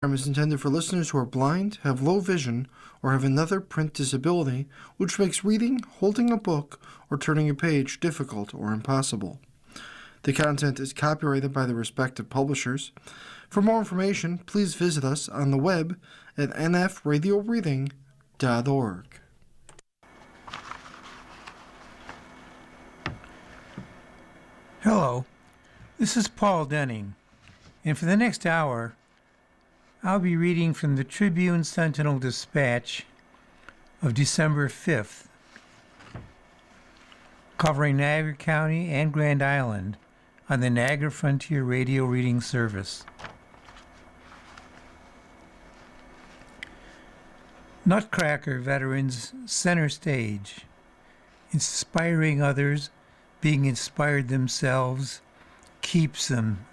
program is intended for listeners who are blind, have low vision, or have another print disability, which makes reading, holding a book, or turning a page difficult or impossible. The content is copyrighted by the respective publishers. For more information, please visit us on the web at nfradioreading.org. Hello, this is Paul Denning, and for the next hour, I'll be reading from the Tribune Sentinel Dispatch of December 5th, covering Niagara County and Grand Island on the Niagara Frontier Radio Reading Service. Nutcracker veterans center stage, inspiring others, being inspired themselves, keeps them.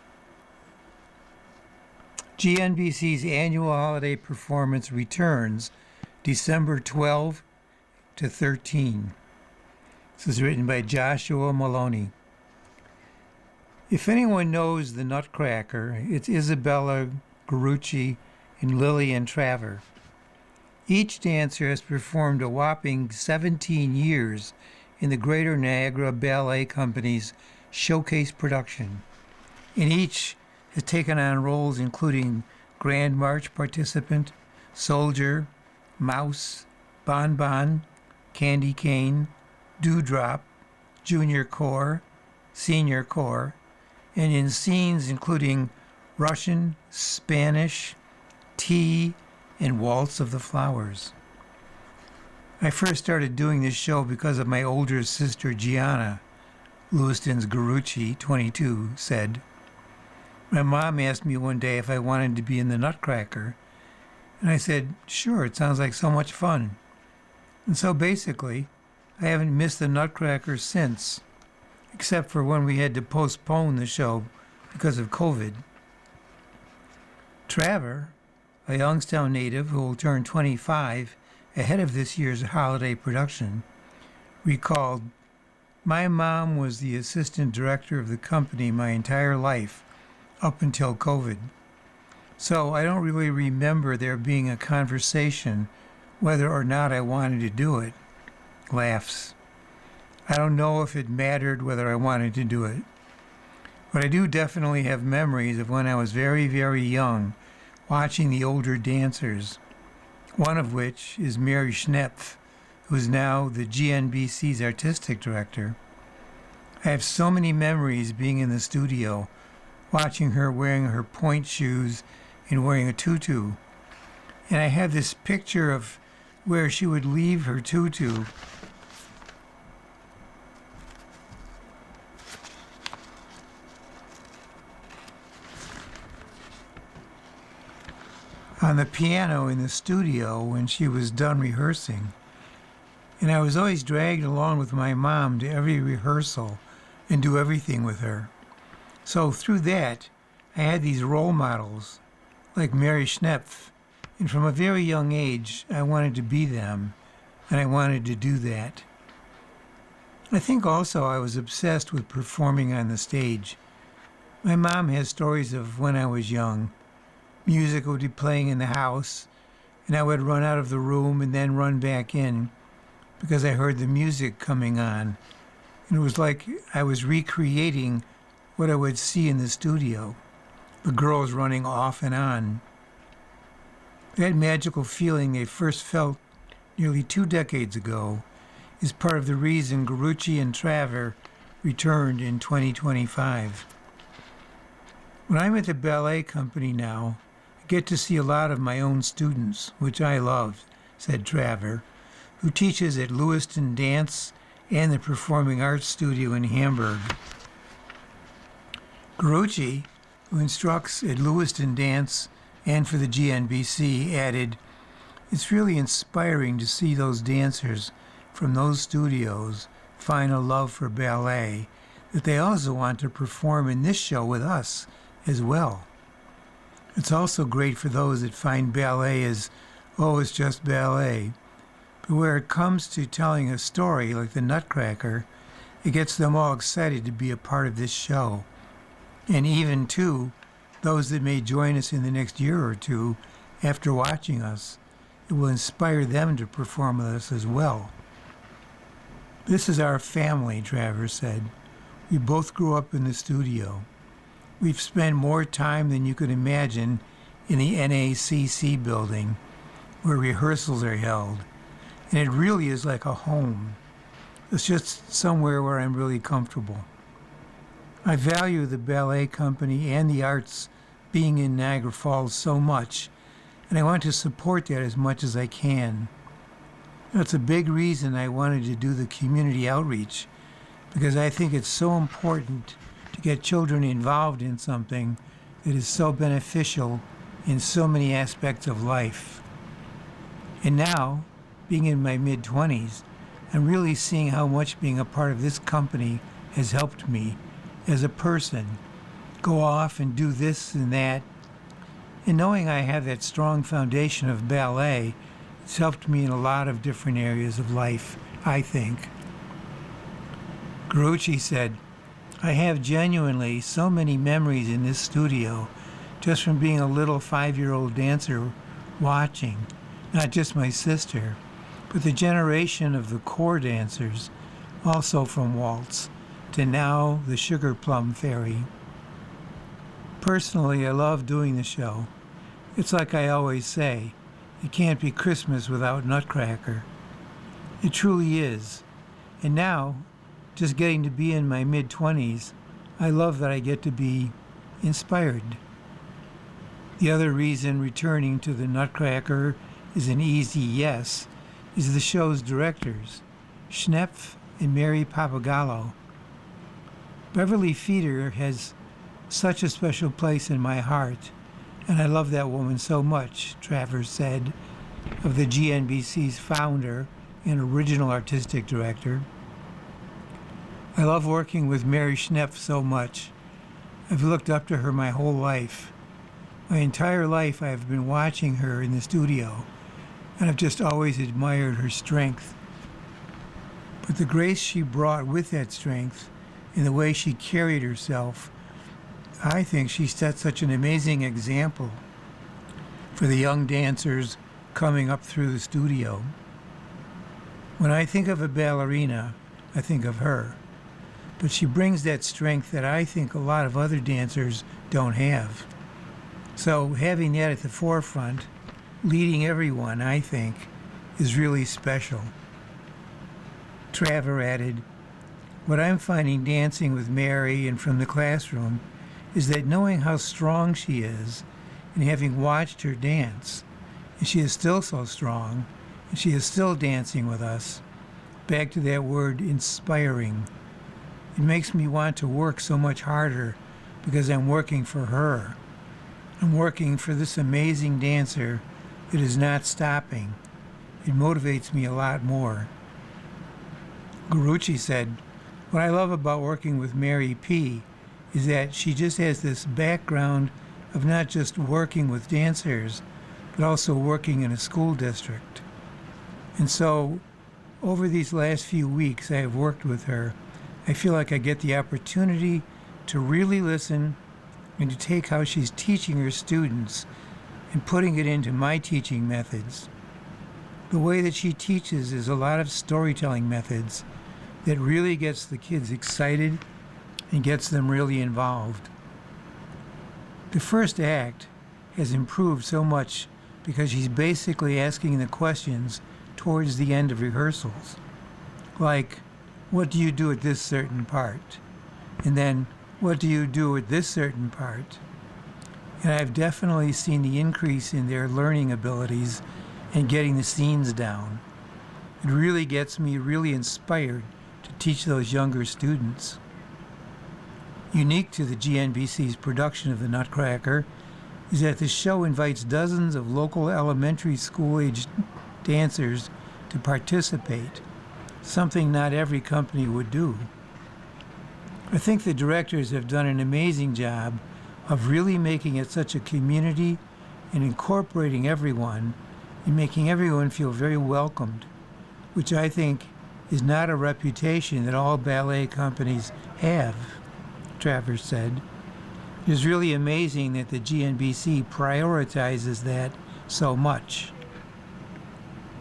GNBC's annual holiday performance returns December 12 to 13. This is written by Joshua Maloney. If anyone knows the Nutcracker, it's Isabella Garucci and Lillian Traver. Each dancer has performed a whopping 17 years in the Greater Niagara Ballet Company's showcase production, and each has taken on roles including Grand March participant, soldier, mouse, bonbon, candy cane, dewdrop, junior corps, senior corps, and in scenes including Russian, Spanish, tea, and Waltz of the Flowers. I first started doing this show because of my older sister Gianna, Lewiston's Garucci, 22, said. My mom asked me one day if I wanted to be in the Nutcracker, and I said, sure, it sounds like so much fun. And so basically, I haven't missed the Nutcracker since, except for when we had to postpone the show because of COVID. Traver, a Youngstown native who will turn 25 ahead of this year's holiday production, recalled, "My mom was the assistant director of the company my entire life, up until COVID. So I don't really remember there being a conversation whether or not I wanted to do it." Laughs. I don't know if it mattered whether I wanted to do it. But I do definitely have memories of when I was very, very young, watching the older dancers, one of which is Mary Schnepf, who is now the GNBC's artistic director. I have so many memories being in the studio, watching her wearing her point shoes and wearing a tutu. And I have this picture of where she would leave her tutu on the piano in the studio when she was done rehearsing. And I was always dragged along with my mom to every rehearsal and do everything with her. So through that, I had these role models like Mary Schnepf, and from a very young age, I wanted to be them, and I wanted to do that. I think also I was obsessed with performing on the stage. My mom has stories of when I was young. Music would be playing in the house, and I would run out of the room and then run back in because I heard the music coming on. And it was like I was recreating what I would see in the studio, the girls running off and on. That magical feeling they first felt nearly 2 decades ago is part of the reason Garucci and Traver returned in 2025. When I'm at the ballet company now, I get to see a lot of my own students, which I love, said Traver, who teaches at Lewiston Dance and the Performing Arts Studio in Hamburg. Garucci, who instructs at Lewiston Dance and for the GNBC, added, "It's really inspiring to see those dancers from those studios find a love for ballet that they also want to perform in this show with us as well. It's also great for those that find ballet as, oh, it's just ballet. But where it comes to telling a story like the Nutcracker, it gets them all excited to be a part of this show. And even, too, those that may join us in the next year or two after watching us, it will inspire them to perform with us as well. This is our family, Travers said. We both grew up in the studio. We've spent more time than you could imagine in the NACC building where rehearsals are held, and it really is like a home. It's just somewhere where I'm really comfortable. I value the ballet company and the arts being in Niagara Falls so much, and I want to support that as much as I can. That's a big reason I wanted to do the community outreach, because I think it's so important to get children involved in something that is so beneficial in so many aspects of life. And now, being in my mid-20s, I'm really seeing how much being a part of this company has helped me as a person, go off and do this and that. And knowing I have that strong foundation of ballet, it's helped me in a lot of different areas of life, I think. Grucci said, I have genuinely so many memories in this studio just from being a little 5-year-old dancer watching, not just my sister, but the generation of the core dancers, also from waltz, to now the Sugar Plum Fairy. Personally, I love doing the show. It's like I always say, it can't be Christmas without Nutcracker. It truly is. And now, just getting to be in my mid-20s, I love that I get to be inspired. The other reason returning to the Nutcracker is an easy yes is the show's directors, Schnepf and Mary Papagallo. Beverly Feeder has such a special place in my heart, and I love that woman so much, Travers said, of the GNBC's founder and original artistic director. I love working with Mary Schnepf so much. I've looked up to her my whole life. My entire life I have been watching her in the studio, and I've just always admired her strength. But the grace she brought with that strength and the way she carried herself, I think she set such an amazing example for the young dancers coming up through the studio. When I think of a ballerina, I think of her. But she brings that strength that I think a lot of other dancers don't have. So having that at the forefront, leading everyone, I think, is really special. Traver added, what I'm finding dancing with Mary and from the classroom is that knowing how strong she is and having watched her dance, and she is still so strong, and she is still dancing with us, back to that word inspiring. It makes me want to work so much harder because I'm working for her. I'm working for this amazing dancer that is not stopping. It motivates me a lot more. Gurucci said, what I love about working with Mary P. is that she just has this background of not just working with dancers, but also working in a school district. And so, over these last few weeks I have worked with her, I feel like I get the opportunity to really listen and to take how she's teaching her students and putting it into my teaching methods. The way that she teaches is a lot of storytelling methods that really gets the kids excited and gets them really involved. The first act has improved so much because she's basically asking the questions towards the end of rehearsals. Like, what do you do at this certain part? And then, what do you do at this certain part? And I've definitely seen the increase in their learning abilities and getting the scenes down. It really gets me really inspired to teach those younger students. Unique to the GNBC's production of the Nutcracker is that the show invites dozens of local elementary school-aged dancers to participate, something not every company would do. I think the directors have done an amazing job of really making it such a community and incorporating everyone and making everyone feel very welcomed, which I think is not a reputation that all ballet companies have, Travers said. It is really amazing that the GNBC prioritizes that so much.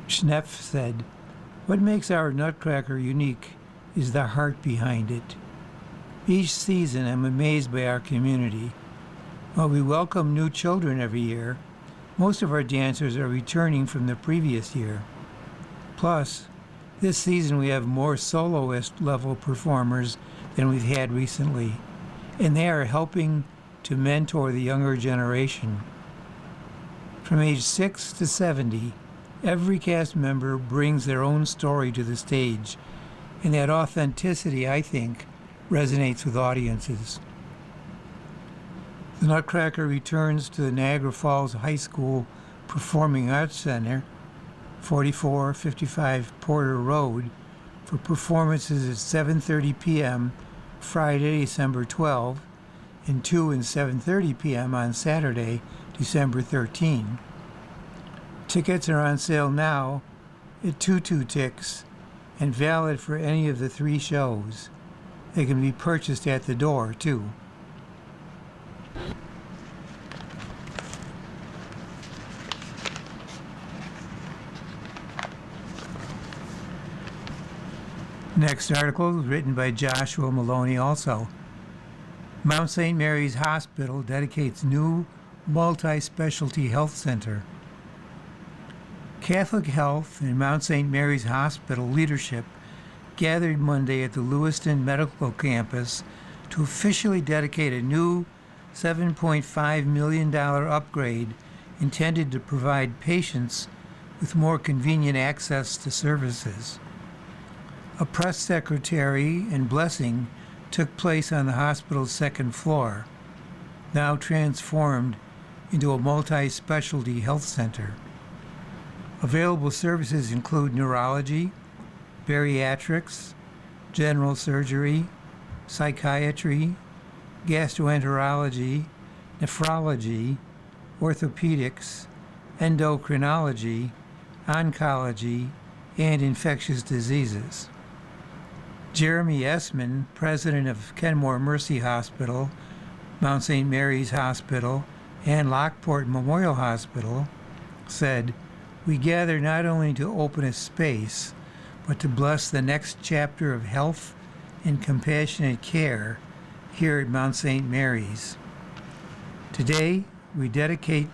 Schneff said, "What makes our Nutcracker unique is the heart behind it. Each season I'm amazed by our community. While we welcome new children every year, most of our dancers are returning from the previous year. Plus, this season we have more soloist-level performers than we've had recently, and they are helping to mentor the younger generation. From age 6 to 70, every cast member brings their own story to the stage, and that authenticity, I think, resonates with audiences." The Nutcracker returns to the Niagara Falls High School Performing Arts Center, 4455 Porter Road, for performances at 7:30 p.m. Friday, December 12, and 2 and 7:30 p.m. on Saturday, December 13. Tickets are on sale now at Tutu Tix and valid for any of the 3 shows. They can be purchased at the door, too. Next article is written by Joshua Maloney also. Mount St. Mary's Hospital dedicates new multi-specialty health center. Catholic Health and Mount St. Mary's Hospital leadership gathered Monday at the Lewiston Medical Campus to officially dedicate a new $7.5 million upgrade intended to provide patients with more convenient access to services. A press secretary and blessing took place on the hospital's second floor, now transformed into a multi-specialty health center. Available services include neurology, bariatrics, general surgery, psychiatry, gastroenterology, nephrology, orthopedics, endocrinology, oncology, and infectious diseases. Jeremy Essman, president of Kenmore Mercy Hospital, Mount St. Mary's Hospital, and Lockport Memorial Hospital, said, "We gather not only to open a space, but to bless the next chapter of health and compassionate care here at Mount St. Mary's. Today, we dedicate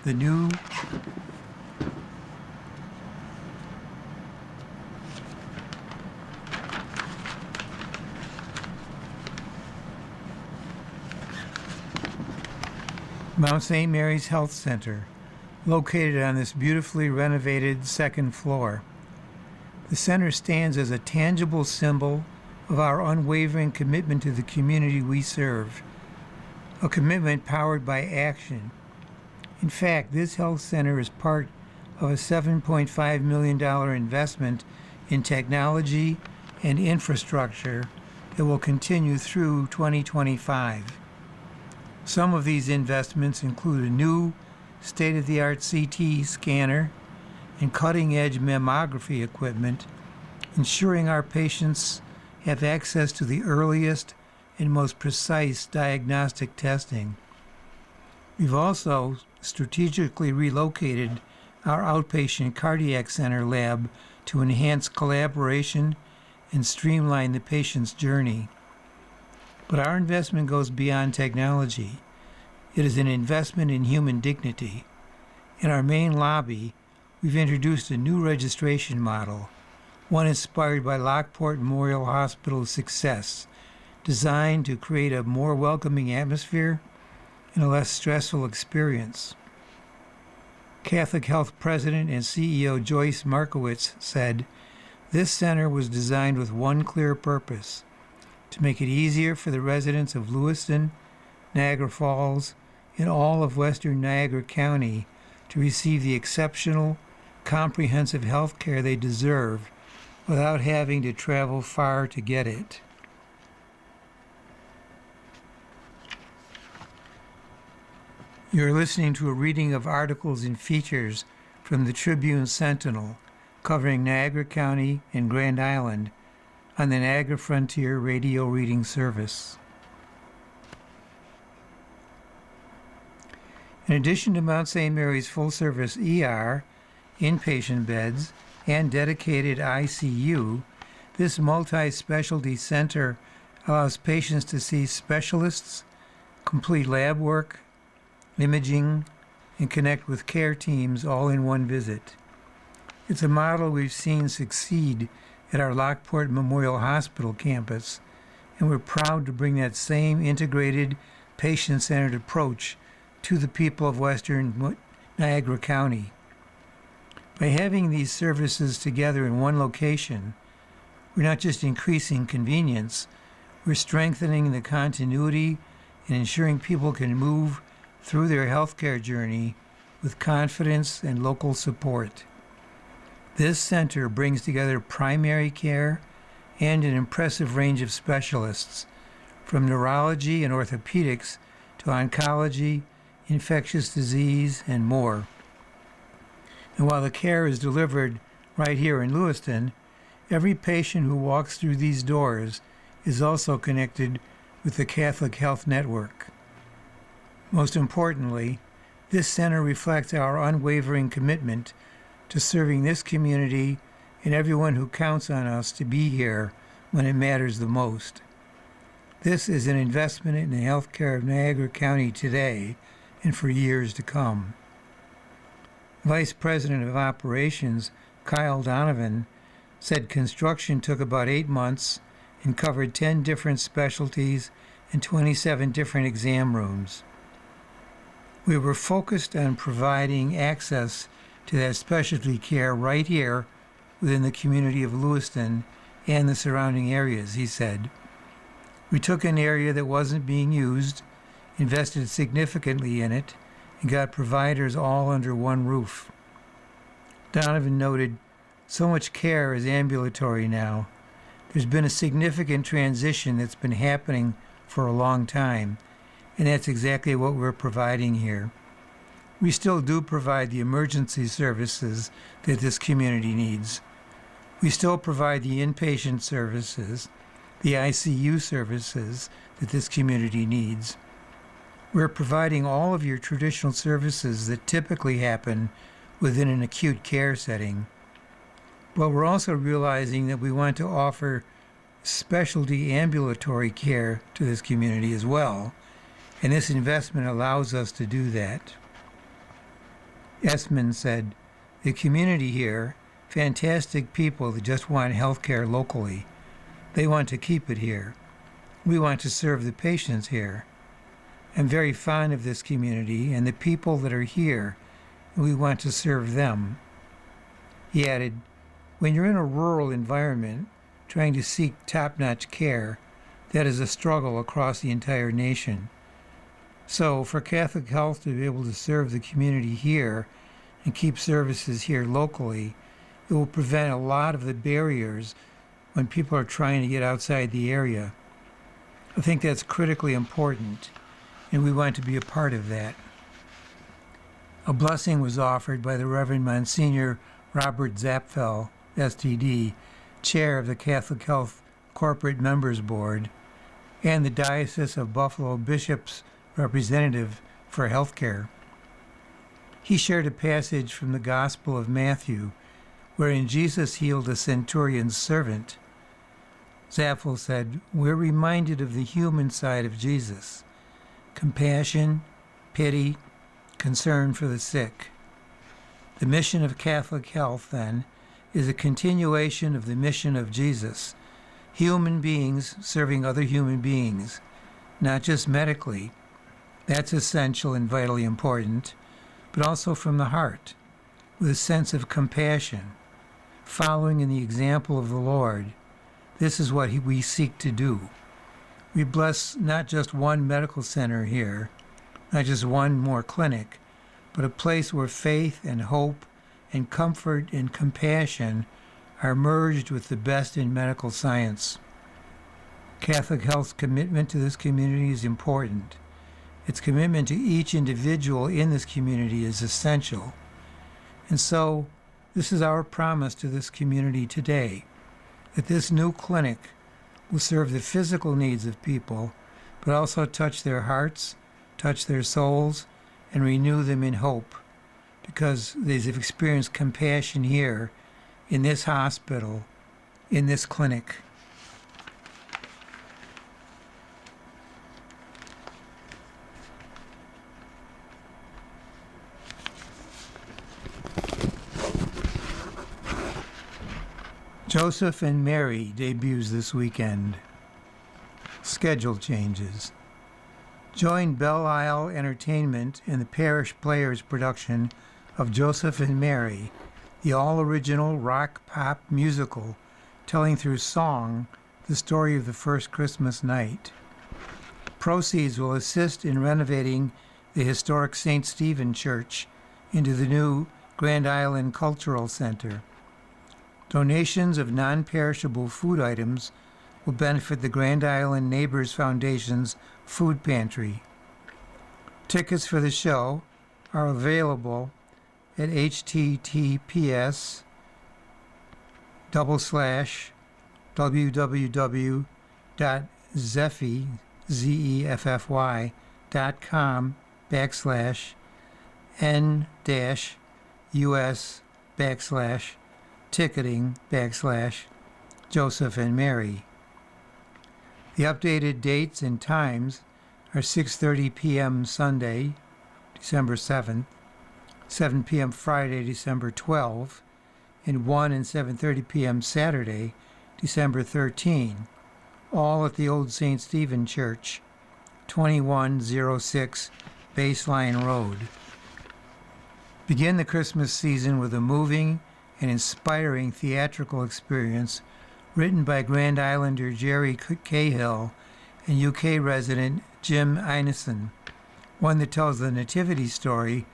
the new Mount St. Mary's Health Center, located on this beautifully renovated second floor. The center stands as a tangible symbol of our unwavering commitment to the community we serve, a commitment powered by action. In fact, this health center is part of a $7.5 million investment in technology and infrastructure that will continue through 2025. Some of these investments include a new state-of-the-art CT scanner and cutting-edge mammography equipment, ensuring our patients have access to the earliest and most precise diagnostic testing. We've also strategically relocated our outpatient cardiac center lab to enhance collaboration and streamline the patient's journey. But our investment goes beyond technology. It is an investment in human dignity. In our main lobby, we've introduced a new registration model, one inspired by Lockport Memorial Hospital's success, designed to create a more welcoming atmosphere and a less stressful experience. Catholic Health President and CEO Joyce Markowitz said, "This center was designed with one clear purpose, to make it easier for the residents of Lewiston, Niagara Falls, and all of western Niagara County to receive the exceptional, comprehensive health care they deserve without having to travel far to get it." You're listening to a reading of articles and features from the Tribune Sentinel covering Niagara County and Grand Island on the Niagara Frontier Radio Reading Service. In addition to Mount St. Mary's full-service ER, inpatient beds, and dedicated ICU, this multi-specialty center allows patients to see specialists, complete lab work, imaging, and connect with care teams all in one visit. It's a model we've seen succeed at our Lockport Memorial Hospital campus, and we're proud to bring that same integrated, patient-centered approach to the people of Western Niagara County. By having these services together in one location, we're not just increasing convenience, we're strengthening the continuity and ensuring people can move through their healthcare journey with confidence and local support. This center brings together primary care and an impressive range of specialists, from neurology and orthopedics to oncology, infectious disease, and more. And while the care is delivered right here in Lewiston, every patient who walks through these doors is also connected with the Catholic Health Network. Most importantly, this center reflects our unwavering commitment to serving this community and everyone who counts on us to be here when it matters the most. This is an investment in the healthcare of Niagara County today and for years to come. Vice President of Operations Kyle Donovan said construction took about 8 months and covered 10 different specialties and 27 different exam rooms. We were focused on providing access to that specialty care right here within the community of Lewiston and the surrounding areas, he said. We took an area that wasn't being used, invested significantly in it, and got providers all under one roof. Donovan noted, so much care is ambulatory now. There's been a significant transition that's been happening for a long time, and that's exactly what we're providing here. We still do provide the emergency services that this community needs. We still provide the inpatient services, the ICU services that this community needs. We're providing all of your traditional services that typically happen within an acute care setting. But we're also realizing that we want to offer specialty ambulatory care to this community as well, and this investment allows us to do that. Esmond said, the community here, fantastic people that just want health care locally. They want to keep it here. We want to serve the patients here. I'm very fond of this community and the people that are here, and we want to serve them. He added, when you're in a rural environment trying to seek top-notch care, that is a struggle across the entire nation. So for Catholic Health to be able to serve the community here and keep services here locally, it will prevent a lot of the barriers when people are trying to get outside the area. I think that's critically important, and we want to be a part of that. A blessing was offered by the Reverend Monsignor Robert Zapfel, STD, Chair of the Catholic Health Corporate Members Board, and the Diocese of Buffalo Bishop's representative for healthcare. He shared a passage from the Gospel of Matthew, wherein Jesus healed a centurion's servant. Zapfel said, we're reminded of the human side of Jesus: compassion, pity, concern for the sick. The mission of Catholic Health, then, is a continuation of the mission of Jesus: human beings serving other human beings, not just medically. That's essential and vitally important, but also from the heart, with a sense of compassion, following in the example of the Lord. This is what we seek to do. We bless not just one medical center here, not just one more clinic, but a place where faith and hope and comfort and compassion are merged with the best in medical science. Catholic Health's commitment to this community is important. Its commitment to each individual in this community is essential. And so, this is our promise to this community today, that this new clinic will serve the physical needs of people, but also touch their hearts, touch their souls, and renew them in hope, because they've experienced compassion here in this hospital, in this clinic. Joseph and Mary debuts this weekend. Schedule changes. Join Belle Isle Entertainment in the Parish Players production of Joseph and Mary, the all-original rock-pop musical telling through song the story of the first Christmas night. Proceeds will assist in renovating the historic St. Stephen Church into the new Grand Island Cultural Center. Donations of non-perishable food items will benefit the Grand Island Neighbors Foundation's food pantry. Tickets for the show are available at https://www.zeffy.com/n-us/ticketing/Joseph and Mary. The updated dates and times are 6:30 p.m. Sunday, December 7th, 7 p.m. Friday, December 12th, and 1 and 7:30 p.m. Saturday, December 13, all at the Old St. Stephen Church, 2106 Baseline Road. Begin the Christmas season with a moving and inspiring theatrical experience written by Grand Islander Jerry Cahill and UK resident Jim Einison, one that tells the nativity story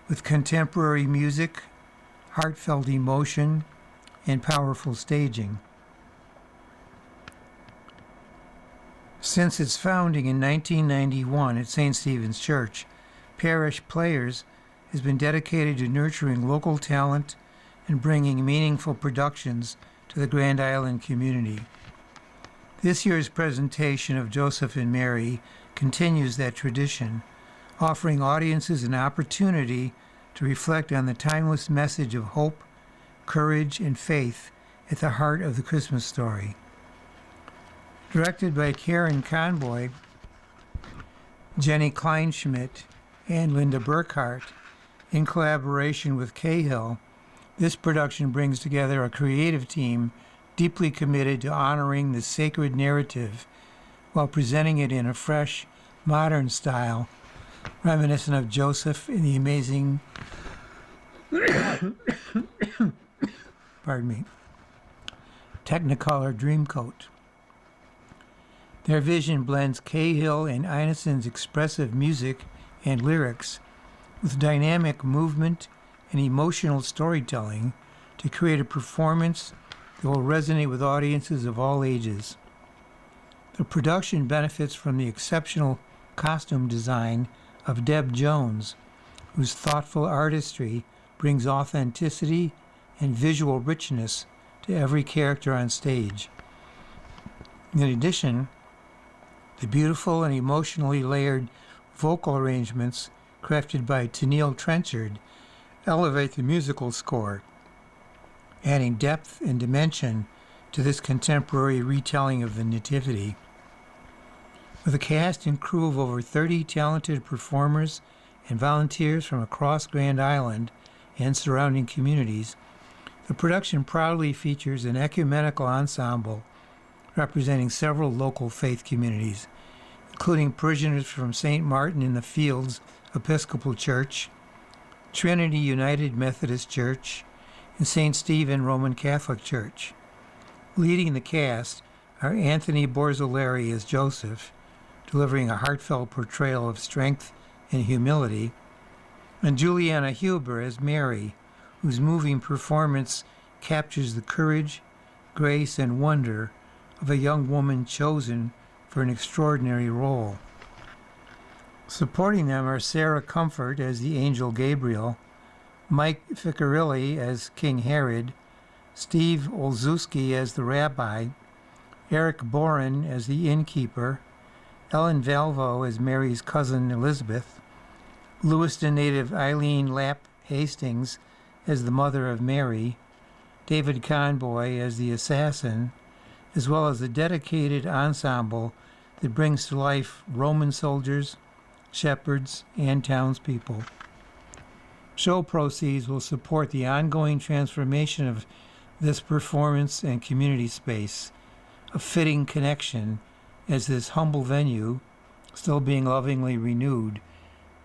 with contemporary music, heartfelt emotion, and powerful staging. Since its founding in 1991 at St. Stephen's Church, Parish Players has been dedicated to nurturing local talent and bringing meaningful productions to the Grand Island community. This year's presentation of Joseph and Mary continues that tradition, offering audiences an opportunity to reflect on the timeless message of hope, courage, and faith at the heart of the Christmas story. Directed by Karen Conboy, Jenny Kleinschmidt, and Linda Burkhart, in collaboration with Cahill, this production brings together a creative team deeply committed to honoring the sacred narrative while presenting it in a fresh, modern style, reminiscent of Joseph in the amazing Technicolor Dreamcoat. Their vision blends Cahill and Einison's expressive music and lyrics with dynamic movement and emotional storytelling to create a performance that will resonate with audiences of all ages. The production benefits from the exceptional costume design of Deb Jones, whose thoughtful artistry brings authenticity and visual richness to every character on stage. In addition, the beautiful and emotionally layered vocal arrangements crafted by Tennille Trenchard elevate the musical score, adding depth and dimension to this contemporary retelling of the Nativity. With a cast and crew of over 30 talented performers and volunteers from across Grand Island and surrounding communities, the production proudly features an ecumenical ensemble representing several local faith communities, including parishioners from St. Martin in the Fields Episcopal Church, Trinity United Methodist Church, and St. Stephen Roman Catholic Church. Leading the cast are Anthony Borzolari as Joseph, delivering a heartfelt portrayal of strength and humility, and Juliana Huber as Mary, whose moving performance captures the courage, grace, and wonder of a young woman chosen for an extraordinary role. Supporting them are Sarah Comfort as the angel Gabriel, Mike Ficcarilli as King Herod, Steve Olszewski as the rabbi, Eric Boren as the innkeeper, Ellen Valvo as Mary's cousin Elizabeth, Lewiston native Eileen Lapp Hastings as the Mother of Mary, David Conboy as the assassin, as well as a dedicated ensemble that brings to life Roman soldiers, shepherds, and townspeople. Show proceeds will support the ongoing transformation of this performance and community space, a fitting connection as this humble venue, still being lovingly renewed,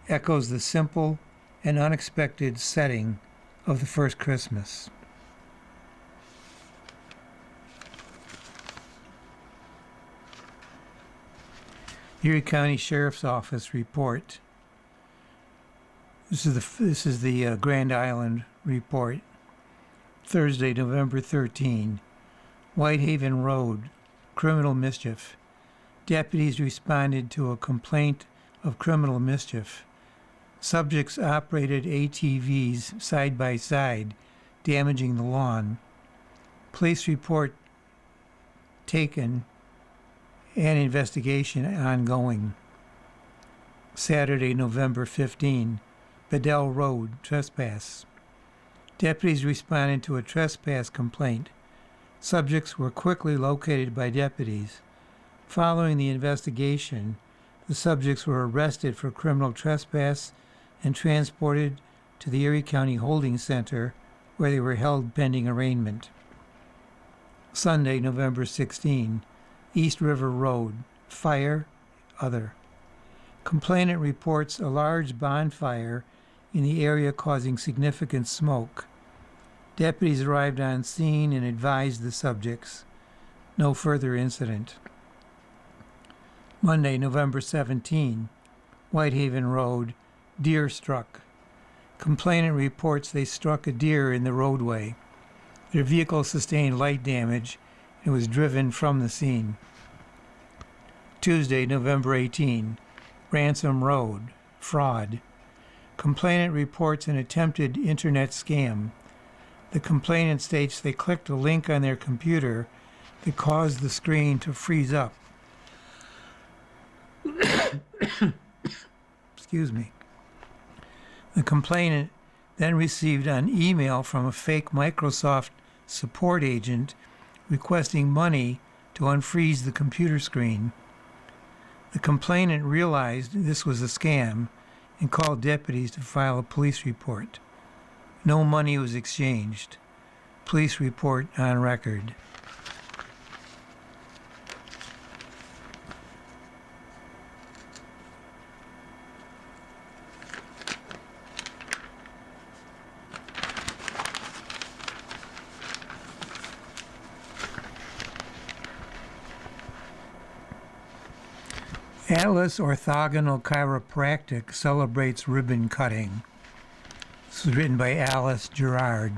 echoes the simple and unexpected setting of the first Christmas. Erie County Sheriff's Office report. This is the Grand Island report. Thursday, November 13. Whitehaven Road, criminal mischief. Deputies responded to a complaint of criminal mischief. Subjects operated ATVs side by side, damaging the lawn. Police report taken and investigation ongoing. Saturday, November 15. Bedell Road, trespass. Deputies responded to a trespass complaint. Subjects were quickly located by deputies. Following the investigation, the subjects were arrested for criminal trespass and transported to the Erie County Holding Center, where they were held pending arraignment. Sunday, November 16. East River Road, fire, other. Complainant reports a large bonfire in the area causing significant smoke. Deputies arrived on scene and advised the subjects. No further incident. Monday, November 17. Whitehaven Road, deer struck. Complainant reports they struck a deer in the roadway. Their vehicle sustained light damage and was driven from the scene. Tuesday, November 18. Ransom Road, fraud. Complainant reports an attempted internet scam. The complainant states they clicked a link on their computer that caused the screen to freeze up. Excuse me. The complainant then received an email from a fake Microsoft support agent requesting money to unfreeze the computer screen. The complainant realized this was a scam and called deputies to file a police report. No money was exchanged. Police report on record. Atlas Orthogonal Chiropractic celebrates ribbon cutting. This was written by Alice Gerard,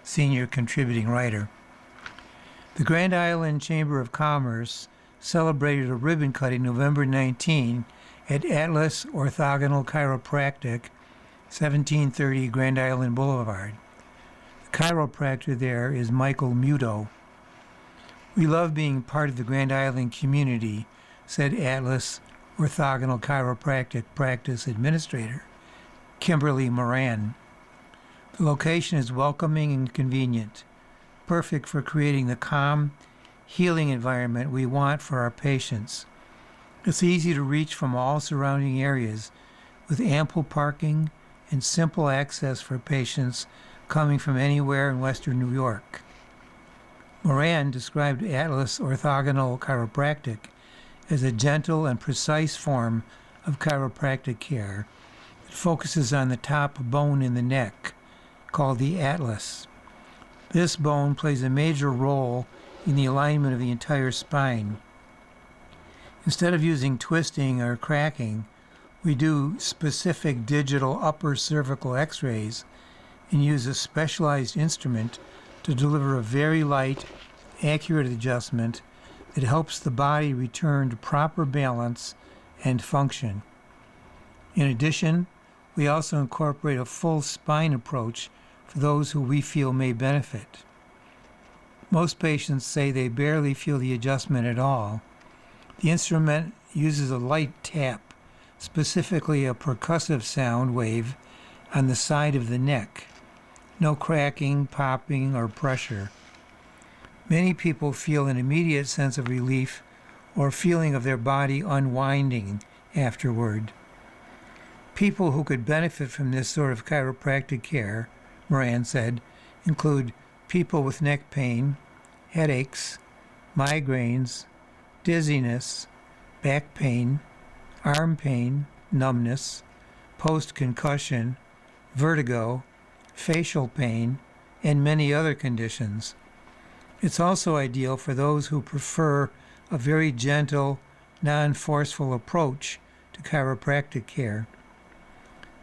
senior contributing writer. The Grand Island Chamber of Commerce celebrated a ribbon cutting November 19 at Atlas Orthogonal Chiropractic, 1730 Grand Island Boulevard. The chiropractor there is Michael Muto. We love being part of the Grand Island community, said Atlas Orthogonal Chiropractic Practice Administrator Kimberly Moran. The location is welcoming and convenient, perfect for creating the calm, healing environment we want for our patients. It's easy to reach from all surrounding areas with ample parking and simple access for patients coming from anywhere in Western New York. Moran described Atlas Orthogonal Chiropractic as a gentle and precise form of chiropractic care that focuses on the top bone in the neck, called the atlas. This bone plays a major role in the alignment of the entire spine. Instead of using twisting or cracking, we do specific digital upper cervical x-rays and use a specialized instrument to deliver a very light, accurate adjustment that helps the body return to proper balance and function. In addition, we also incorporate a full spine approach for those who we feel may benefit. Most patients say they barely feel the adjustment at all. The instrument uses a light tap specifically a percussive sound wave on the side of the neck. No cracking, popping, or pressure. Many people feel an immediate sense of relief or feeling of their body unwinding afterward. People who could benefit from this sort of chiropractic care, Moran said, include people with neck pain, headaches, migraines, dizziness, back pain, arm pain, numbness, post-concussion, vertigo, facial pain, and many other conditions. It's also ideal for those who prefer a very gentle, non-forceful approach to chiropractic care.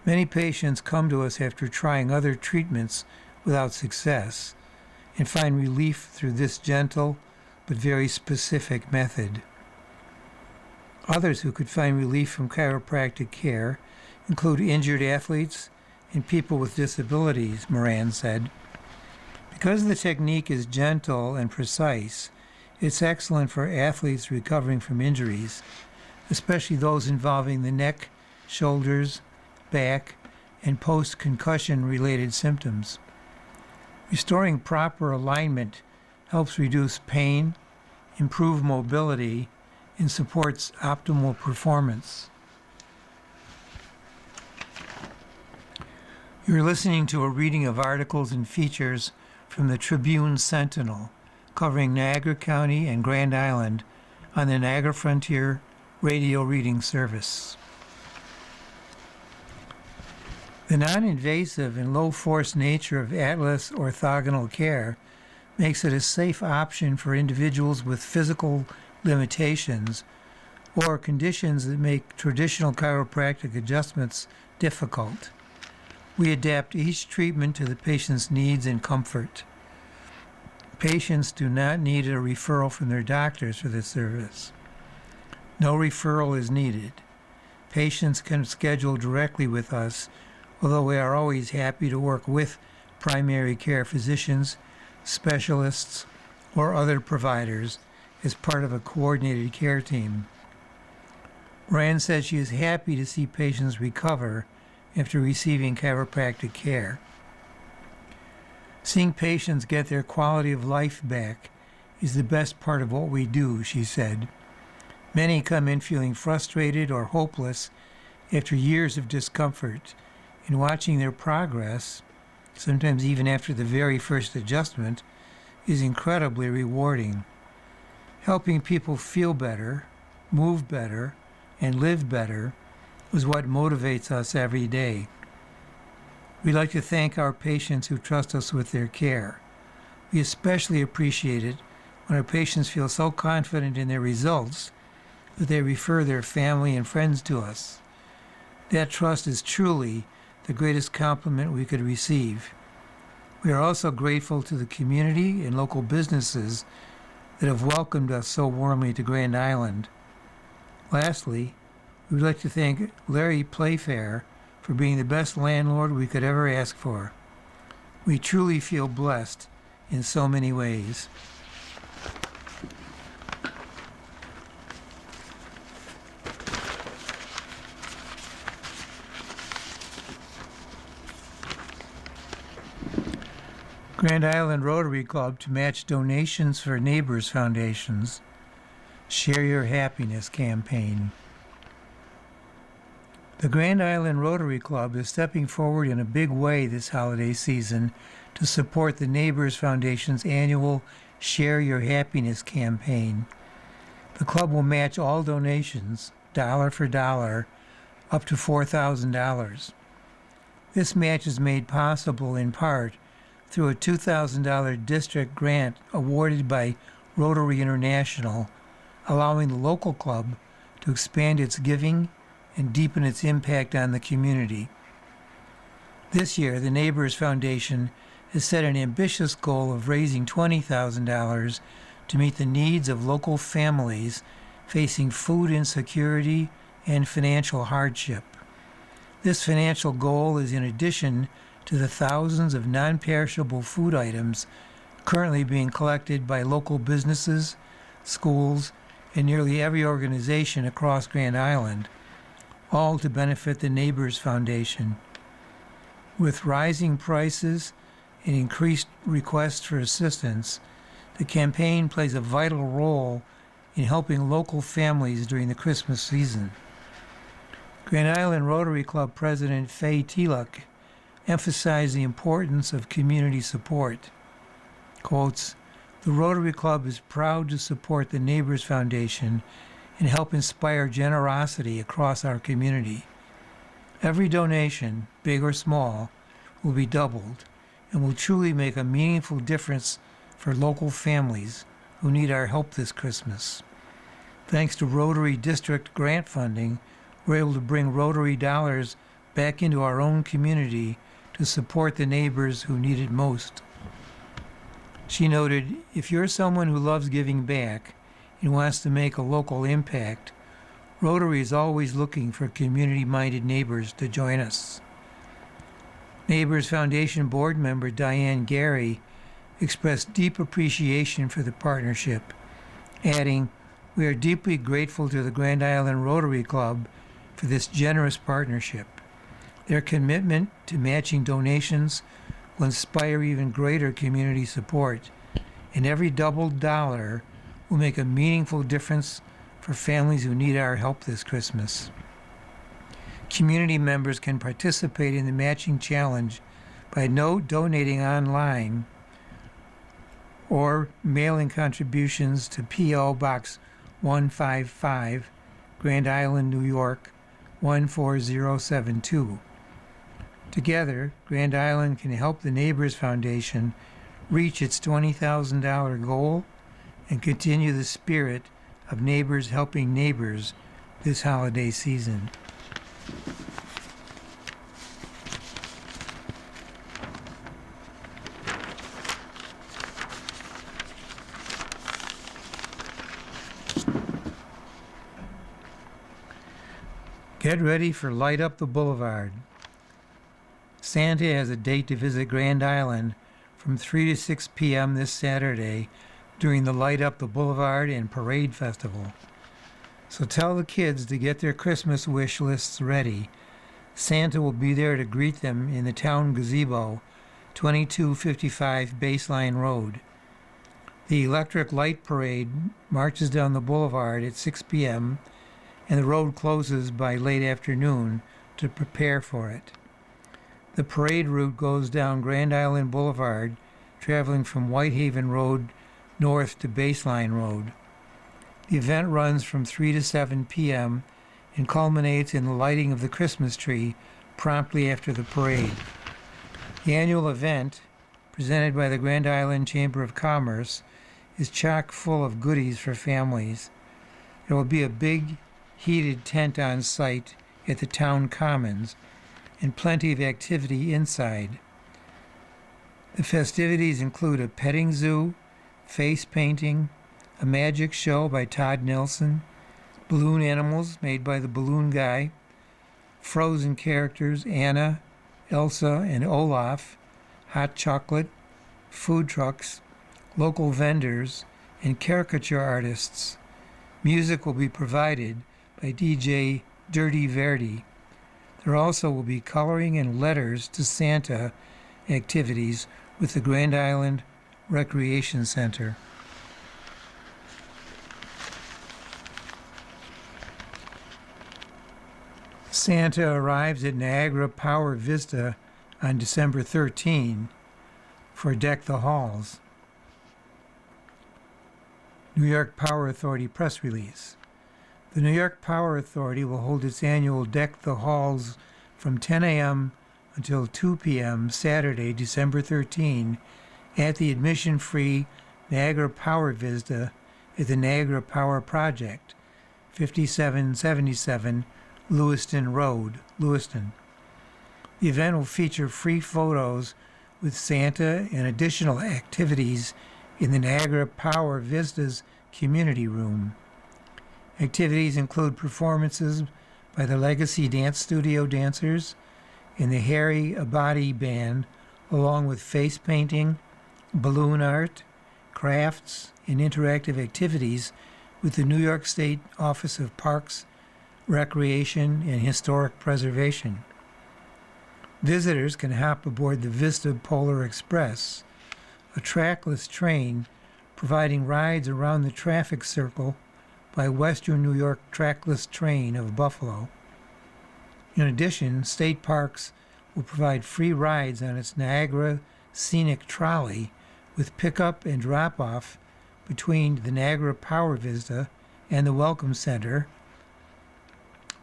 Many patients come to us after trying other treatments without success and find relief through this gentle but very specific method. Others who could find relief from chiropractic care include injured athletes and people with disabilities, Moran said. Because the technique is gentle and precise, it's excellent for athletes recovering from injuries, especially those involving the neck, shoulders, back, and post-concussion related symptoms. Restoring proper alignment helps reduce pain, improve mobility, and supports optimal performance. You're listening to a reading of articles and features from the Tribune Sentinel, covering Niagara County and Grand Island on the Niagara Frontier Radio Reading Service. The non-invasive and low-force nature of Atlas orthogonal care makes it a safe option for individuals with physical limitations or conditions that make traditional chiropractic adjustments difficult. We adapt each treatment to the patient's needs and comfort. Patients do not need a referral from their doctors for this service. No referral is needed. Patients can schedule directly with us, although we are always happy to work with primary care physicians, specialists, or other providers as part of a coordinated care team. Moran says she is happy to see patients recover after receiving chiropractic care. Seeing patients get their quality of life back is the best part of what we do, she said. Many come in feeling frustrated or hopeless after years of discomfort, and watching their progress, sometimes even after the very first adjustment, is incredibly rewarding. Helping people feel better, move better, and live better is what motivates us every day. We'd like to thank our patients who trust us with their care. We especially appreciate it when our patients feel so confident in their results that they refer their family and friends to us. That trust is truly the greatest compliment we could receive. We are also grateful to the community and local businesses that have welcomed us so warmly to Grand Island. Lastly, we would like to thank Larry Playfair for being the best landlord we could ever ask for. We truly feel blessed in so many ways. Grand Island Rotary Club to match donations for Neighbors Foundations. Share Your Happiness campaign. The Grand Island Rotary Club is stepping forward in a big way this holiday season to support the Neighbors Foundation's annual Share Your Happiness campaign. The club will match all donations, dollar for dollar, up to $4,000. This match is made possible in part through a $2,000 district grant awarded by Rotary International, allowing the local club to expand its giving and deepen its impact on the community. This year, the Neighbors Foundation has set an ambitious goal of raising $20,000 to meet the needs of local families facing food insecurity and financial hardship. This financial goal is in addition to the thousands of non-perishable food items currently being collected by local businesses, schools, and nearly every organization across Grand Island, all to benefit the Neighbors Foundation. With rising prices and increased requests for assistance, the campaign plays a vital role in helping local families during the Christmas season. Grand Island Rotary Club President Faye Teluk emphasized the importance of community support. Quotes, "The Rotary Club is proud to support the Neighbors Foundation and help inspire generosity across our community. Every donation, big or small, will be doubled and will truly make a meaningful difference for local families who need our help this Christmas. Thanks to Rotary District grant funding, we're able to bring Rotary dollars back into our own community to support the neighbors who need it most." She noted, "If you're someone who loves giving back and wants to make a local impact, Rotary is always looking for community-minded neighbors to join us." Neighbors Foundation board member Diane Gary expressed deep appreciation for the partnership, adding, "We are deeply grateful to the Grand Island Rotary Club for this generous partnership. Their commitment to matching donations will inspire even greater community support, and every doubled dollar will make a meaningful difference for families who need our help this Christmas." Community members can participate in the matching challenge by donating online or mailing contributions to P.O. Box 155, Grand Island, New York 14072. Together, Grand Island can help the Neighbors Foundation reach its $20,000 goal and continue the spirit of neighbors helping neighbors this holiday season. Get ready for Light Up the Boulevard. Santa has a date to visit Grand Island from 3 to 6 p.m. this Saturday during the Light Up the Boulevard and Parade Festival. So tell the kids to get their Christmas wish lists ready. Santa will be there to greet them in the town gazebo, 2255 Baseline Road. The Electric Light Parade marches down the boulevard at 6 p.m. and the road closes by late afternoon to prepare for it. The parade route goes down Grand Island Boulevard, traveling from Whitehaven Road north to Baseline Road. The event runs from 3 to 7 p.m. and culminates in the lighting of the Christmas tree promptly after the parade. The annual event, presented by the Grand Island Chamber of Commerce, is chock full of goodies for families. There will be a big, heated tent on site at the town commons and plenty of activity inside. The festivities include a petting zoo, face painting, a magic show by Todd Nelson, balloon animals made by the Balloon Guy, Frozen characters Anna, Elsa, and Olaf, hot chocolate, food trucks, local vendors, and caricature artists. Music will be provided by DJ Dirty Verdi. There also will be coloring and letters to Santa activities with the Grand Island Recreation Center. Santa arrives at Niagara Power Vista on December 13 for Deck the Halls. New York Power Authority press release. The New York Power Authority will hold its annual Deck the Halls from 10 a.m. until 2 p.m. Saturday, December 13, at the admission-free Niagara Power Vista at the Niagara Power Project, 5777 Lewiston Road, Lewiston. The event will feature free photos with Santa and additional activities in the Niagara Power Vista's community room. Activities include performances by the Legacy Dance Studio dancers and the Harry Abadi Band, along with face painting, balloon art, crafts, and interactive activities with the New York State Office of Parks, recreation, and historic preservation. Visitors can hop aboard the Vista Polar Express, a trackless train providing rides around the traffic circle by Western New York Trackless Train of Buffalo. In addition, state parks will provide free rides on its Niagara Scenic Trolley with pickup and drop-off between the Niagara Power Vista and the Welcome Center,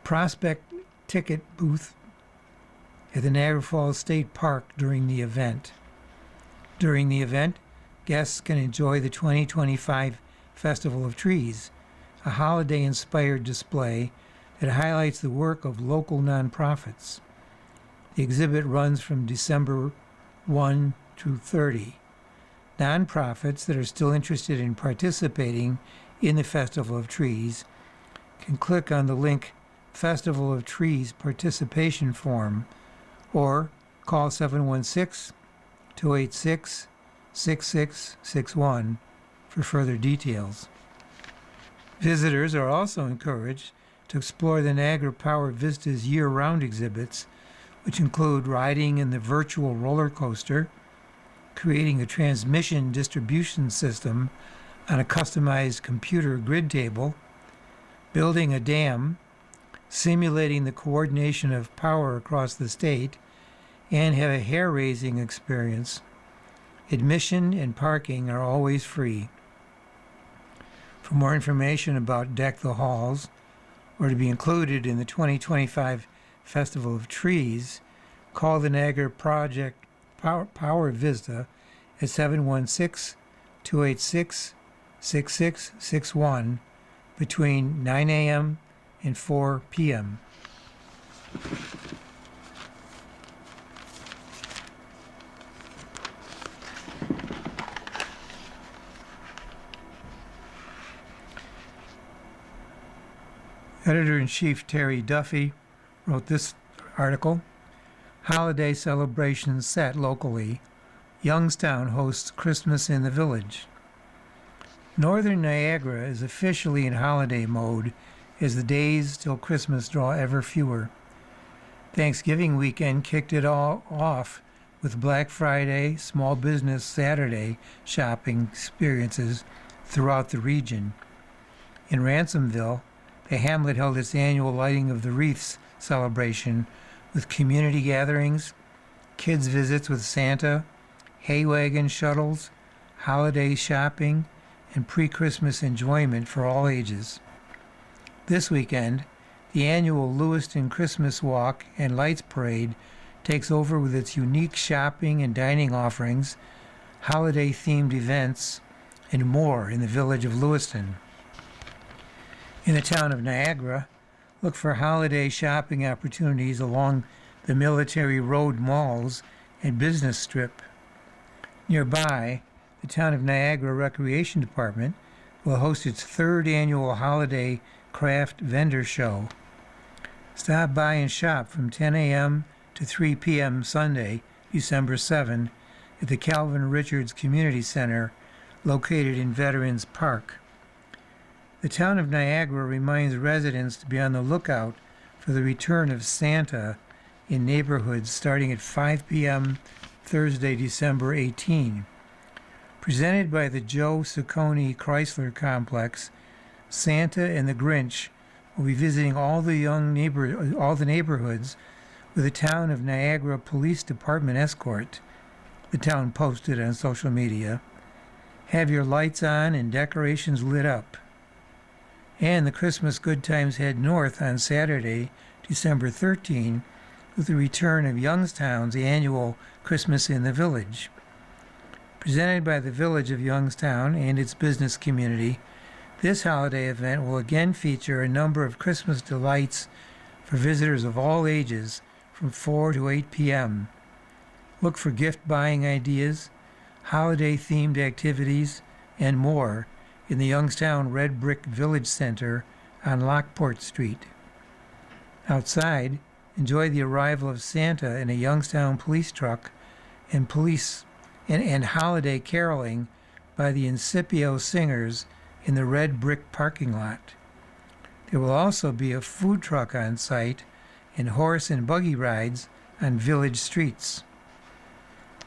prospect ticket booth at the Niagara Falls State Park during the event. During the event, guests can enjoy the 2025 Festival of Trees, a holiday-inspired display that highlights the work of local nonprofits. The exhibit runs from December 1 through 30. Nonprofits that are still interested in participating in the Festival of Trees can click on the link Festival of Trees Participation Form or call 716-286-6661 for further details. Visitors are also encouraged to explore the Niagara Power Vista's year-round exhibits, which include riding in the virtual roller coaster, creating a transmission distribution system on a customized computer grid table, building a dam, simulating the coordination of power across the state, and have a hair-raising experience. Admission and parking are always free. For more information about Deck the Halls, or to be included in the 2025 Festival of Trees, call the Niagara Project Power Vista at 716-286-6661 between 9 a.m. and 4 p.m. Editor-in-Chief Terry Duffy wrote this article. Holiday celebrations set locally. Youngstown hosts Christmas in the Village. Northern Niagara is officially in holiday mode as the days till Christmas draw ever fewer. Thanksgiving weekend kicked it all off with Black Friday, Small Business Saturday shopping experiences throughout the region. In Ransomville, the hamlet held its annual Lighting of the Wreaths celebration with community gatherings, kids' visits with Santa, hay wagon shuttles, holiday shopping, and pre-Christmas enjoyment for all ages. This weekend, the annual Lewiston Christmas Walk and Lights Parade takes over with its unique shopping and dining offerings, holiday-themed events, and more in the village of Lewiston. In the town of Niagara, look for holiday shopping opportunities along the Military Road malls and business strip. Nearby, the town of Niagara Recreation Department will host its third annual holiday craft vendor show. Stop by and shop from 10 a.m. to 3 p.m. Sunday, December 7, at the Calvin Richards Community Center, located in Veterans Park. The town of Niagara reminds residents to be on the lookout for the return of Santa in neighborhoods starting at 5 p.m. Thursday, December 18. Presented by the Joe Ciccone Chrysler Complex, Santa and the Grinch will be visiting all the neighborhoods with a town of Niagara Police Department escort, the town posted on social media. Have your lights on and decorations lit up. And the Christmas good times head north on Saturday, December 13, with the return of Youngstown's annual Christmas in the Village. Presented by the Village of Youngstown and its business community, this holiday event will again feature a number of Christmas delights for visitors of all ages from 4 to 8 p.m. Look for gift buying ideas, holiday-themed activities, and more in the Youngstown Red Brick Village Center on Lockport Street. Outside, enjoy the arrival of Santa in a Youngstown police truck and holiday caroling by the Incipio Singers in the Red Brick parking lot. There will also be a food truck on site and horse and buggy rides on village streets.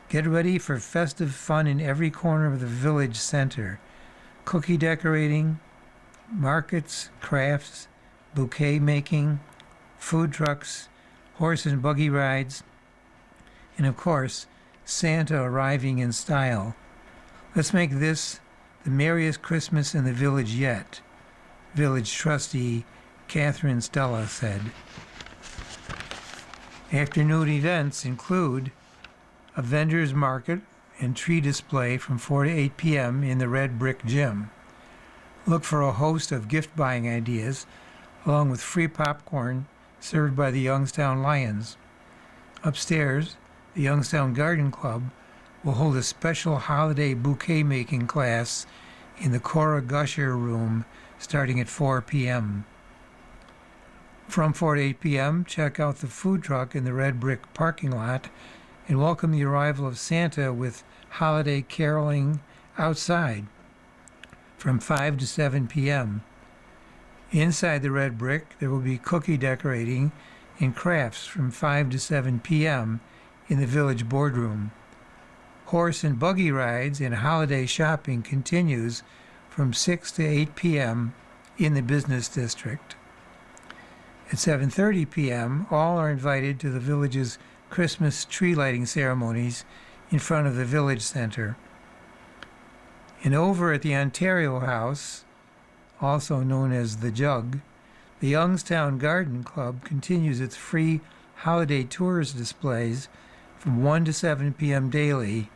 Get ready for festive fun in every corner of the village center. Cookie decorating, markets, crafts, bouquet making, food trucks, horse and buggy rides, and of course, Santa arriving in style. Let's make this the merriest Christmas in the village yet, village trustee Catherine Stella said. Afternoon events include a vendor's market and tree display from 4 to 8 p.m. in the Red Brick Gym. Look for a host of gift-buying ideas, along with free popcorn served by the Youngstown Lions. Upstairs, the Youngstown Garden Club will hold a special holiday bouquet-making class in the Cora Gusher room starting at 4 p.m. From 4 to 8 p.m., check out the food truck in the Red Brick parking lot and welcome the arrival of Santa with holiday caroling outside from 5 to 7 p.m. Inside the Red Brick, there will be cookie decorating and crafts from 5 to 7 p.m. in the village boardroom. Horse and buggy rides and holiday shopping continues from 6 to 8 p.m. in the business district. At 7:30 p.m., all are invited to the village's Christmas tree lighting ceremonies in front of the village center. And over at the Ontario House, also known as the Jug, the Youngstown Garden Club continues its free holiday tours displays from 1 to 7 p.m. daily,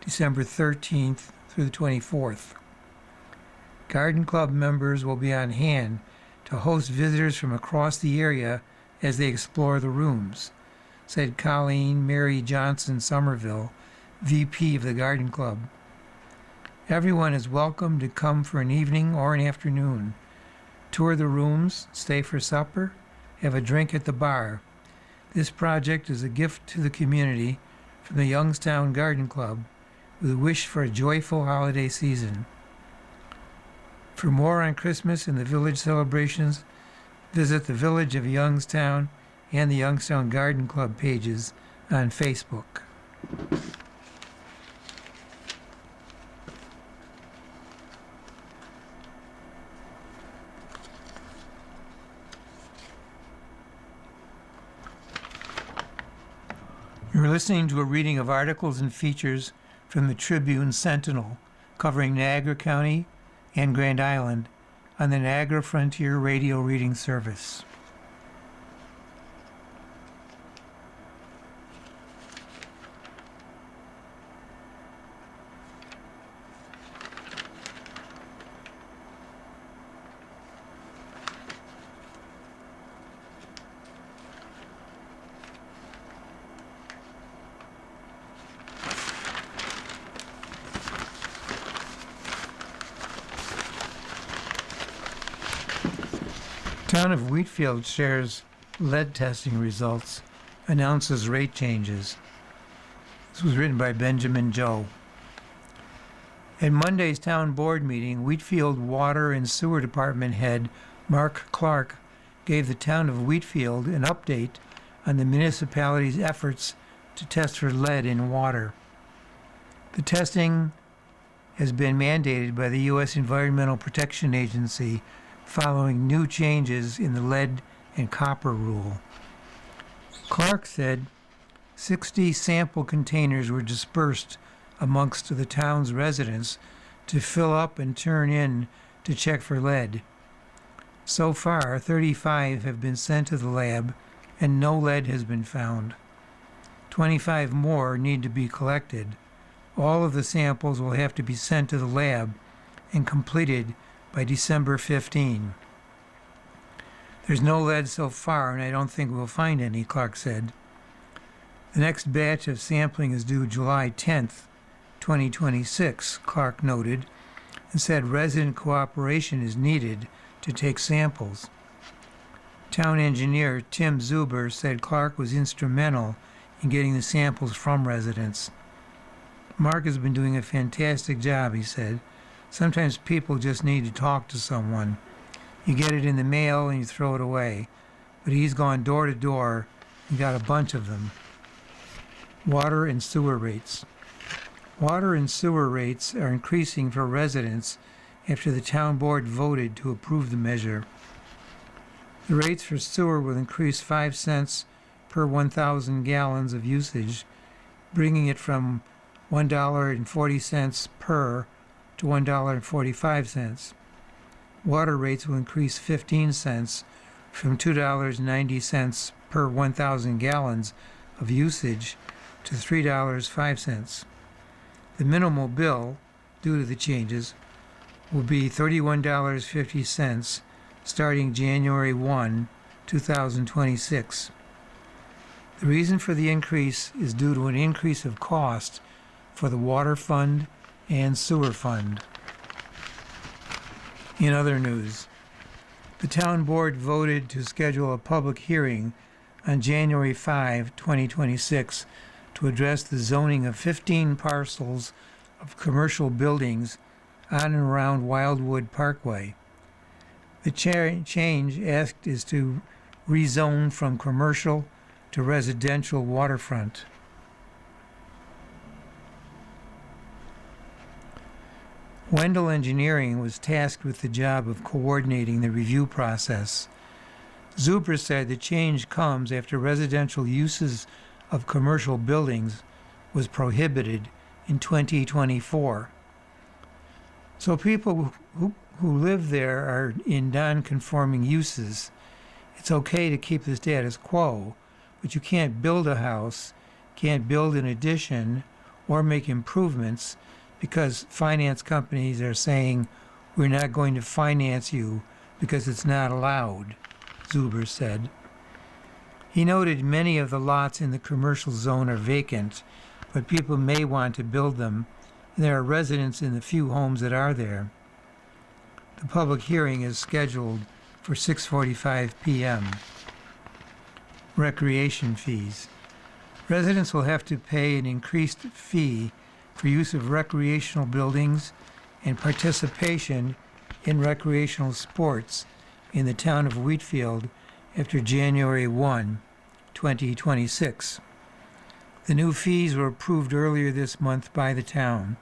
December 13th through the 24th. Garden Club members will be on hand to host visitors from across the area as they explore the rooms, said Colleen Mary Johnson Somerville, VP of the Garden Club. Everyone is welcome to come for an evening or an afternoon. Tour the rooms, stay for supper, have a drink at the bar. This project is a gift to the community from the Youngstown Garden Club with a wish for a joyful holiday season. For more on Christmas and the village celebrations, visit the Village of Youngstown and the Youngstown Garden Club pages on Facebook. You're listening to a reading of articles and features from the Tribune Sentinel covering Niagara County and Grand Island on the Niagara Frontier Radio Reading Service. Town of Wheatfield shares lead testing results, announces rate changes. This was written by Benjamin Joe. At Monday's town board meeting, Wheatfield Water and Sewer Department head Mark Clark gave the town of Wheatfield an update on the municipality's efforts to test for lead in water. The testing has been mandated by the U.S. Environmental Protection Agency following new changes in the lead and copper rule. Clark said 60 sample containers were dispersed amongst the town's residents to fill up and turn in to check for lead. So far, 35 have been sent to the lab and no lead has been found. 25 more need to be collected. All of the samples will have to be sent to the lab and completed by December 15. There's no lead so far, and I don't think we'll find any, Clark said. The next batch of sampling is due July 10th, 2026, Clark noted, and said resident cooperation is needed to take samples. Town engineer Tim Zuber said Clark was instrumental in getting the samples from residents. Mark has been doing a fantastic job, he said. Sometimes people just need to talk to someone. You get it in the mail and you throw it away. But he's gone door to door and got a bunch of them. Water and sewer rates. Water and sewer rates are increasing for residents after the town board voted to approve the measure. The rates for sewer will increase 5 cents per 1,000 gallons of usage, bringing it from $1.40 per to $1.45. Water rates will increase 15 cents from $2.90 per 1,000 gallons of usage to $3.05. The minimal bill, due to the changes, will be $31.50 starting January 1, 2026. The reason for the increase is due to an increase of cost for the water fund and sewer fund. In other news, the town board voted to schedule a public hearing on January 5, 2026 to address the zoning of 15 parcels of commercial buildings on and around Wildwood Parkway. The change asked is to rezone from commercial to residential waterfront. Wendell Engineering was tasked with the job of coordinating the review process. Zuber said the change comes after residential uses of commercial buildings was prohibited in 2024. So people who live there are in non-conforming uses. It's okay to keep the status quo, but you can't build a house, can't build an addition, or make improvements because finance companies are saying, we're not going to finance you because it's not allowed, Zuber said. He noted many of the lots in the commercial zone are vacant, but people may want to build them, and there are residents in the few homes that are there. The public hearing is scheduled for 6:45 p.m. Recreation fees. Residents will have to pay an increased fee for use of recreational buildings and participation in recreational sports in the town of Wheatfield after January 1, 2026. The new fees were approved earlier this month by the town.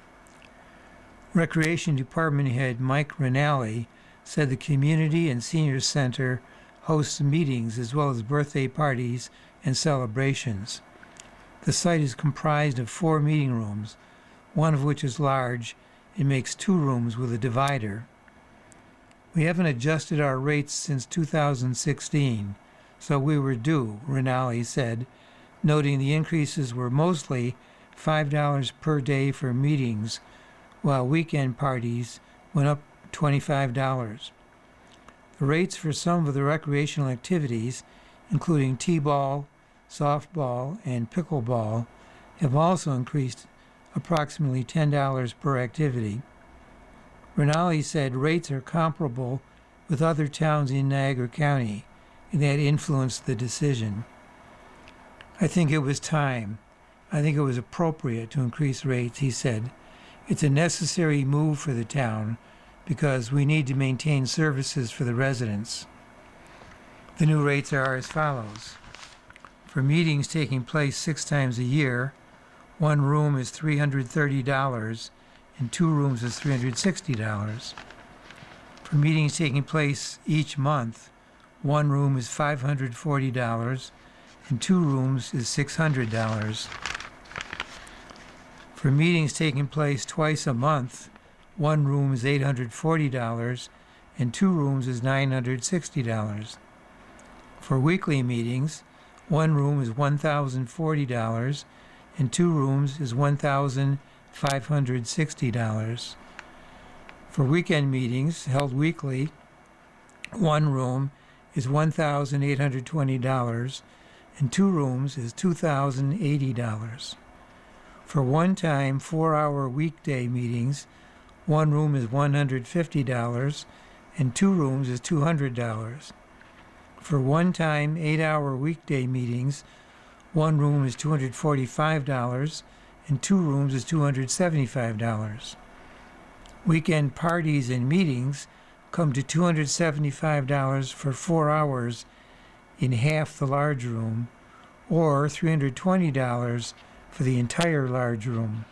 Recreation Department Head Mike Rinaldi said the Community and Senior Center hosts meetings as well as birthday parties and celebrations. The site is comprised of 4 meeting rooms, one of which is large and makes 2 rooms with a divider. We haven't adjusted our rates since 2016, so we were due, Rinaldi said, noting the increases were mostly $5 per day for meetings, while weekend parties went up $25. The rates for some of the recreational activities, including t-ball, softball, and pickleball, have also increased approximately $10 per activity. Rinaldi said rates are comparable with other towns in Niagara County, and that influenced the decision. I think it was time. I think it was appropriate to increase rates, he said. It's a necessary move for the town because we need to maintain services for the residents. The new rates are as follows. For meetings taking place 6 times a year, 1 room is $330 and 2 rooms is $360. For meetings taking place each month, 1 room is $540 and 2 rooms is $600. For meetings taking place twice a month, 1 room is $840 and 2 rooms is $960. For weekly meetings, 1 room is $1,040 and 2 rooms is $1,560. For weekend meetings held weekly, 1 room is $1,820 and 2 rooms is $2,080. For one-time 4-hour weekday meetings, 1 room is $150 and 2 rooms is $200. For one-time 8-hour weekday meetings, 1 room is $245 and 2 rooms is $275. Weekend parties and meetings, come to $275 for 4 hours in half the large room, or $320 for the entire large room.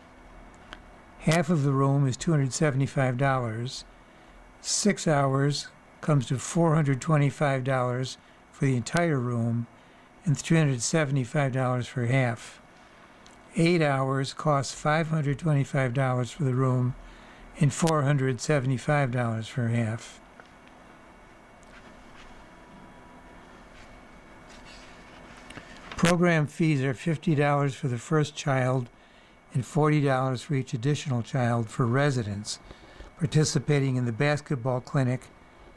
Half of the room is $275. 6 hours comes to $425 for the entire room and $375 for half. 8 hours costs $525 for the room and $475 for half. Program fees are $50 for the first child and $40 for each additional child for residents participating in the basketball clinic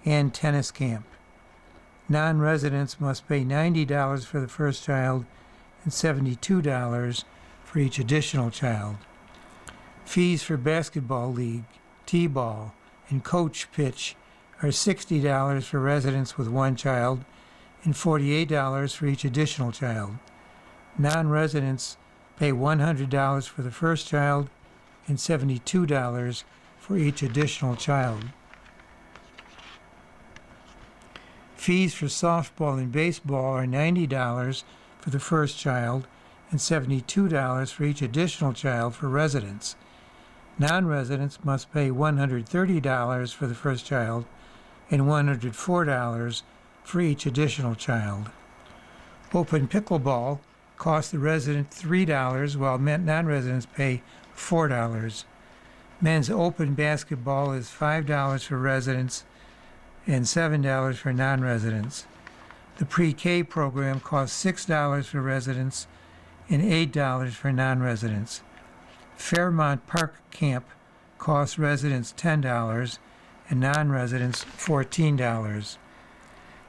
and tennis camp. Non-residents must pay $90 for the first child and $72 for each additional child. Fees for basketball league, t-ball, and coach pitch are $60 for residents with one child and $48 for each additional child. Non-residents pay $100 for the first child and $72 for each additional child. Fees for softball and baseball are $90 for the first child and $72 for each additional child for residents. Non-residents must pay $130 for the first child and $104 for each additional child. Open pickleball costs the resident $3, while non-residents pay $4. Men's open basketball is $5 for residents and $7 for non-residents. The pre-K program costs $6 for residents and $8 for non-residents. Fairmont Park Camp costs residents $10 and non-residents $14.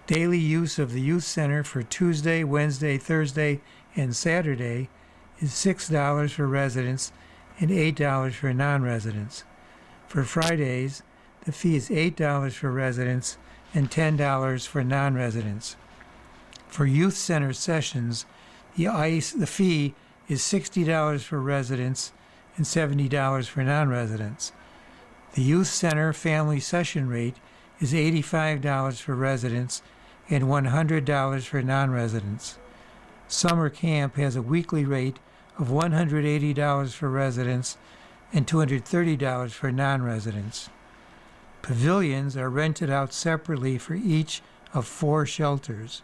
Daily use of the youth center for Tuesday, Wednesday, Thursday, and Saturday is $6 for residents and $8 for non-residents. For Fridays, the fee is $8 for residents and $10 for non-residents. For youth center sessions, the fee is $60 for residents and $70 for non-residents. The youth center family session rate is $85 for residents and $100 for non-residents. Summer camp has a weekly rate of $180 for residents and $230 for non-residents. Pavilions are rented out separately for each of 4 shelters.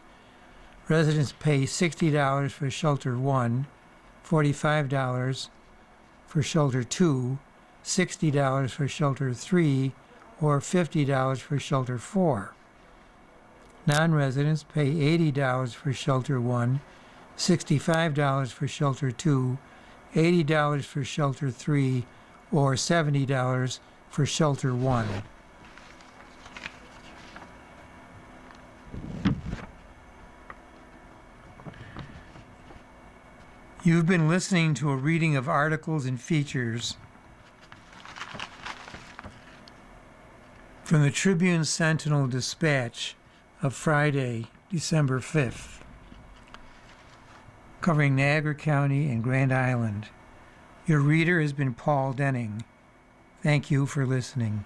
Residents pay $60 for Shelter 1, $45 for Shelter 2, $60 for Shelter 3, or $50 for Shelter 4. Non-residents pay $80 for Shelter 1, $65 for Shelter 2, $80 for Shelter 3, or $70 for Shelter 1. You've been listening to a reading of articles and features from the Tribune Sentinel Dispatch of Friday, December 5th, covering Niagara County and Grand Island. Your reader has been Paul Denning. Thank you for listening.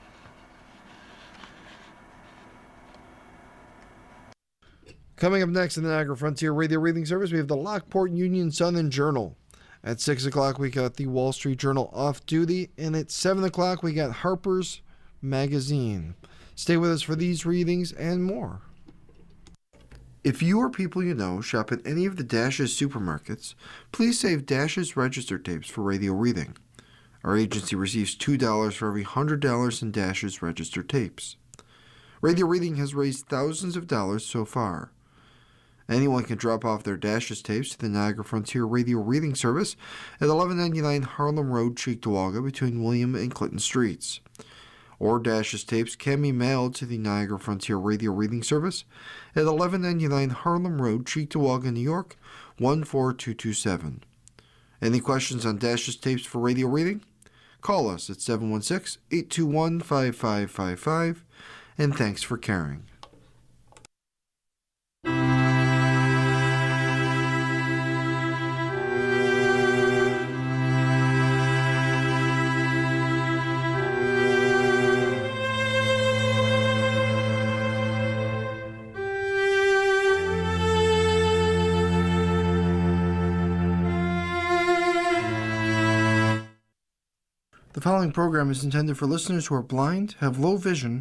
Coming up next in the Niagara Frontier Radio Reading Service, we have the Lockport Union Southern Journal. At 6 o'clock, we got the Wall Street Journal Off Duty. And at 7 o'clock, we got Harper's Magazine. Stay with us for these readings and more. If you or people you know shop at any of the Dash's supermarkets, please save Dash's register tapes for radio reading. Our agency receives $2 for every $100 in Dash's register tapes. Radio reading has raised thousands of dollars so far. Anyone can drop off their Dash's tapes to the Niagara Frontier Radio Reading Service at 1199 Harlem Road, Cheektowaga, between William and Clinton Streets. Or Dash's tapes can be mailed to the Niagara Frontier Radio Reading Service at 1199 Harlem Road, Cheektowaga, New York, 14227. Any questions on Dash's tapes for radio reading? Call us at 716-821-5555, and thanks for caring. The following program is intended for listeners who are blind, have low vision,